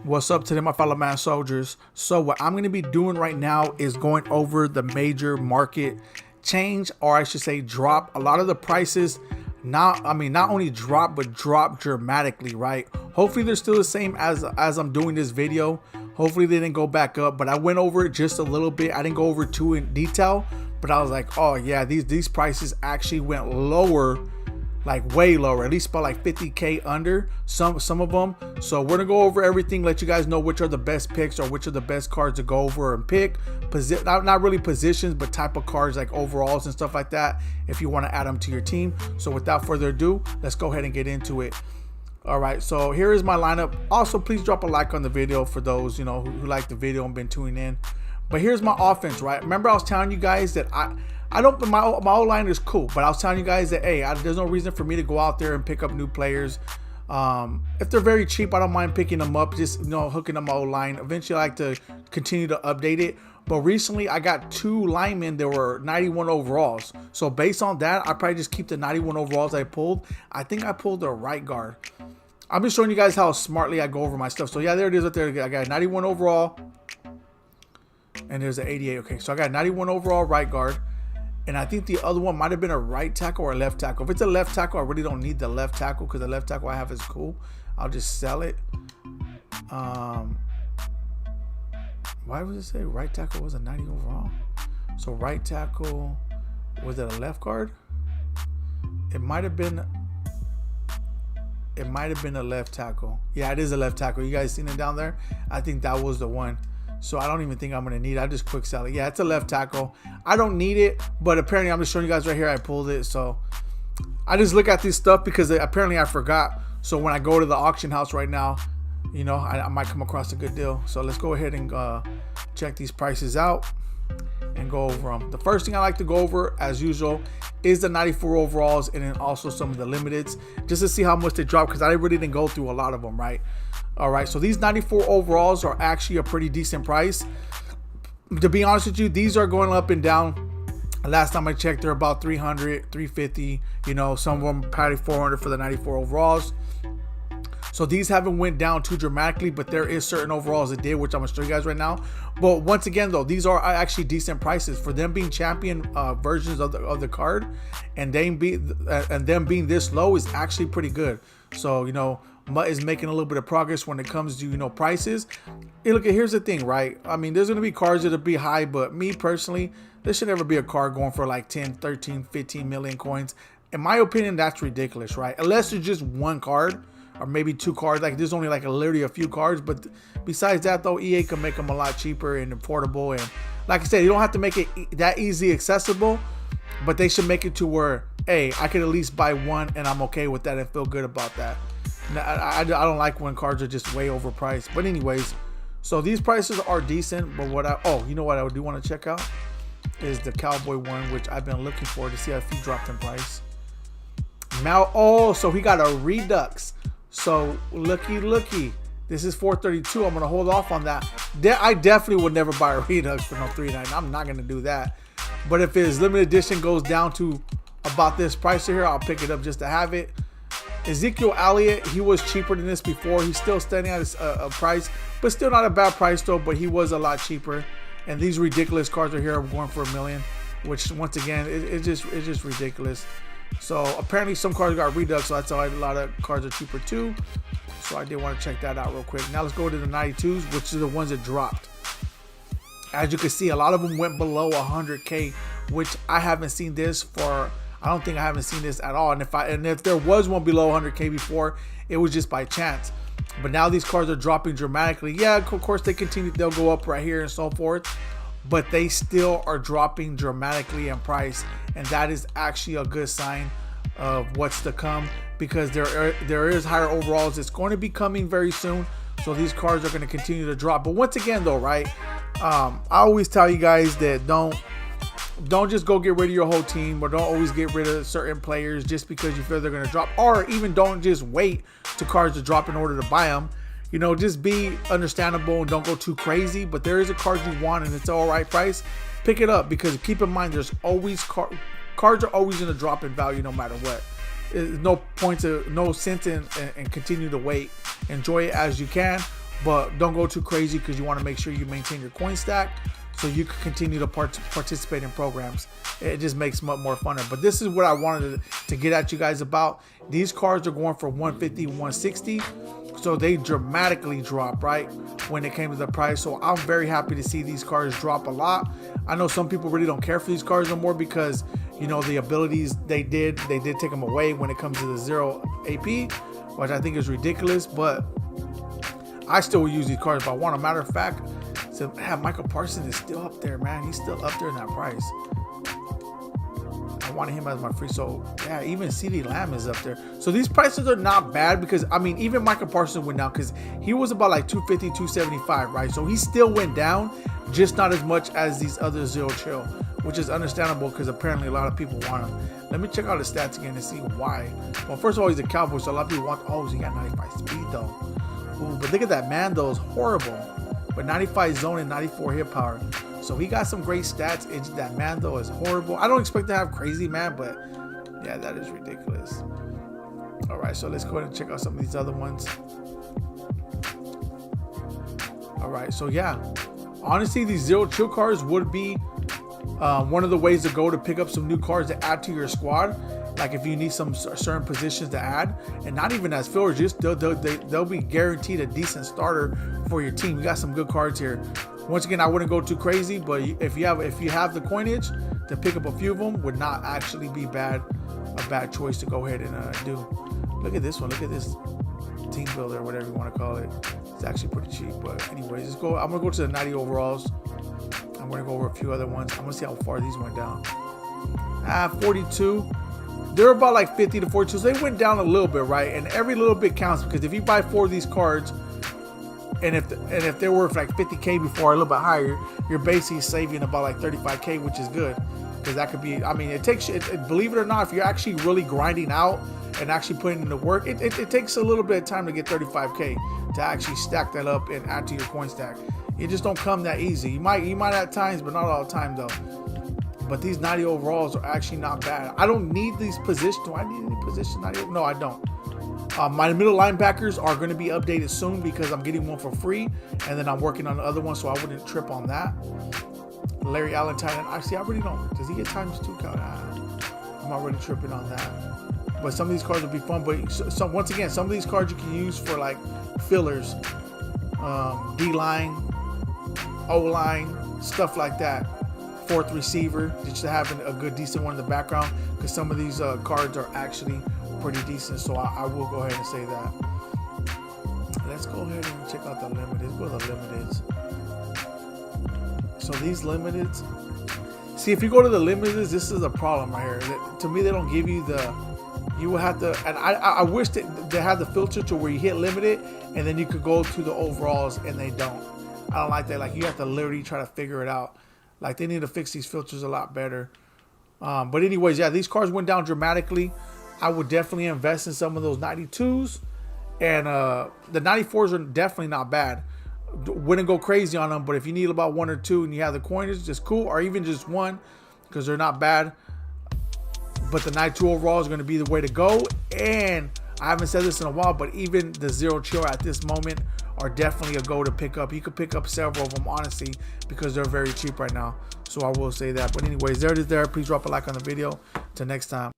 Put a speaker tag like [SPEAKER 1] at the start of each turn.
[SPEAKER 1] What's up today, my fellow man soldiers? So what I'm going to be doing right now is going over the major market change, or I should say drop. A lot of the prices not only drop, but drop dramatically, right? Hopefully they're still the same as I'm doing this video. Hopefully they didn't go back up, but I went over it just a little bit. I didn't go over too in detail, but I was like, oh yeah, these prices actually went lower, like way lower, at least about like 50k under some of them. So we're gonna go over everything, let you guys know which are the best picks or which are the best cards to go over and pick. Not really positions, but type of cards like overalls and stuff like that, if you want to add them to your team. So without further ado, let's go ahead and get into it. All right, so here is my lineup. Also, please drop a like on the video for those who like the video and been tuning in. But here's my offense, right? Remember I was telling you guys that I don't, my O-line is cool, but I was telling you guys that, hey, there's no reason for me to go out there and pick up new players. If they're very cheap, I don't mind picking them up, just, hooking up my O-line. Eventually, I like to continue to update it. But recently, I got 2 linemen that were 91 overalls. So based on that, I probably just keep the 91 overalls I pulled. I think I pulled the right guard. I'm just showing you guys how smartly I go over my stuff. So yeah, there it is right there. I got a 91 overall. And there's an 88. Okay, so I got 91 overall right guard. And I think the other one might have been a right tackle or a left tackle. If it's a left tackle, I really don't need the left tackle because the left tackle I have is cool. I'll just sell it. Why would it say right tackle was a 90 overall? So right tackle, was it a left guard? It might have been a left tackle. Yeah, it is a left tackle. You guys seen it down there? I think that was the one. So I don't even think I'm going to need it. I just quick sell it. Yeah, it's a left tackle. I don't need it, but apparently I'm just showing you guys right here. I pulled it. So I just look at this stuff because apparently I forgot. So when I go to the auction house right now, I might come across a good deal. So let's go ahead and check these prices out and go over them. The first thing I like to go over, as usual, is the 94 overalls and then also some of the limiteds, just to see how much they drop, because I really didn't go through a lot of them, right? All right, so these 94 overalls are actually a pretty decent price. To be honest with you, these are going up and down. Last time I checked, they're about 300, 350, some of them probably 400 for the 94 overalls. So these haven't went down too dramatically, but there is certain overalls that did, which I'm gonna show you guys right now. But once again, though, these are actually decent prices for them being champion versions of the card, and them being this low is actually pretty good. So Mutt is making a little bit of progress when it comes to prices. Hey, look, here's the thing, right? I mean, there's gonna be cards that'll be high, but me personally, there should never be a card going for like 10, 13, 15 million coins. In my opinion, that's ridiculous, right? Unless it's just one card, or maybe 2 cards. Like there's only like literally a few cards, but besides that though, EA can make them a lot cheaper and affordable. And like I said, you don't have to make it that easy accessible, but they should make it to where, hey, I could at least buy one and I'm okay with that and feel good about that. I don't like when cards are just way overpriced. But anyways, so these prices are decent. But what you know what I do want to check out is the Cowboy one, which I've been looking for to see if he dropped in price. Now, so he got a redux. So looky, this is 432. I'm gonna hold off on that. I definitely would never buy a redux for no 399. I'm not gonna do that. But if his limited edition goes down to about this price here, I'll pick it up just to have it. Ezekiel Elliott, he was cheaper than this before. He's still standing at a price, but still not a bad price though. But he was a lot cheaper. And these ridiculous cards are here going for $1 million, which once again, it's just ridiculous. So apparently some cards got redux, so that's why a lot of cards are cheaper too. So I did want to check that out real quick. Now let's go to the 92s, which are the ones that dropped. As you can see, a lot of them went below 100k, which I haven't seen this for. I don't think I haven't seen this at all. And if there was one below 100k before, it was just by chance. But now these cards are dropping dramatically. Yeah, of course they'll go up right here and so forth, but they still are dropping dramatically in price, and that is actually a good sign of what's to come, because there is higher overalls. It's going to be coming very soon, so these cards are going to continue to drop. But once again though, right, I always tell you guys that don't just go get rid of your whole team, or don't always get rid of certain players just because you feel they're going to drop, or even don't just wait to cards to drop in order to buy them. Just be understandable and don't go too crazy. But there is a card you want and it's all right price, pick it up, because keep in mind there's always cards are always going to drop in value no matter what. There's no sense in continue to wait. Enjoy it as you can. but don't go too crazy because you want to make sure you maintain your coin stack so you can continue to participate in programs. It just makes it more funner. But this is what I wanted to get at you guys about. These cards are going for 150, 160. So they dramatically drop, right, when it came to the price. So I'm very happy to see these cards drop a lot. I know some people really don't care for these cards no more because, you know, the abilities they did take them away when it comes to the 0 AP, which I think is ridiculous. But I still will use these cards if I want. A matter of fact, so Michael Parsons is still up there, man. He's still up there in that price. I wanted him as my free. So yeah, even CD Lamb is up there. So these prices are not bad because, I mean, even Michael Parsons went down because he was about like 250, 275, right? So he still went down, just not as much as these other Zero Chill, which is understandable because apparently a lot of people want him. Let me check out his stats again to see why. Well, first of all, he's a Cowboy, so a lot of people want. Oh, he got 95 speed though. Ooh, but look at that, man. Though, it's horrible. But 95 zone and 94 hit power. So he got some great stats. It's that man though is horrible. I don't expect to have crazy man, but yeah, that is ridiculous. All right, so let's go ahead and check out some of these other ones. All right, so yeah, honestly, these Zero Chill cards would be one of the ways to go to pick up some new cards to add to your squad. Like if you need some certain positions to add, and not even as fillers, just they'll be guaranteed a decent starter for your team. You got some good cards here. Once again, I wouldn't go too crazy, but if you have the coinage to pick up a few of them, would not actually be a bad choice to go ahead and do. Look at this one. Look at this team builder, whatever you want to call it. It's actually pretty cheap. But anyways, let's go. I'm gonna go to the 90 overalls. I'm gonna go over a few other ones. I'm gonna see how far these went down. 42. They're about like 50 to 42, so they went down a little bit, right? And every little bit counts because if you buy 4 of these cards, and if they're worth like 50K before, a little bit higher, you're basically saving about like 35K, which is good because that could be. I mean, it takes. Believe it or not, if you're actually really grinding out and actually putting in the work, it takes a little bit of time to get 35K to actually stack that up and add to your coin stack. It just don't come that easy. You might at times, but not all the time though. But these 90 overalls are actually not bad. I don't need these positions. Do I need any position 90? No, I don't. My middle linebackers are going to be updated soon because I'm getting one for free. And then I'm working on the other one, so I wouldn't trip on that. Larry Allen, tight end. Actually, I really don't. Does he get times 2 count? I'm not really tripping on that. But some of these cards will be fun. But once again, some of these cards you can use for like fillers. D-line, O-line, stuff like that. 4th receiver, just to have a good, decent one in the background, because some of these cards are actually pretty decent. So I will go ahead and say that. Let's go ahead and check out the limiteds. Let's go to the limiteds. So these limiteds, see, if you go to the limiteds, this is a problem right here. To me, they don't give you the. You will have to, and I wish that they had the filter to where you hit limited, and then you could go to the overalls, and they don't. I don't like that. Like you have to literally try to figure it out. Like they need to fix these filters a lot better. But anyways, yeah, these cards went down dramatically. I would definitely invest in some of those 92s. And the 94s are definitely not bad. Wouldn't go crazy on them, but if you need about 1 or 2 and you have the coinage, just cool. Or even just 1, because they're not bad. But the 92 overall is going to be the way to go. And I haven't said this in a while, but even the Zero Chill at this moment are definitely a go to pick up. You could pick up several of them, honestly, because they're very cheap right now. So I will say that. But anyways, there it is there. Please drop a like on the video. Till next time.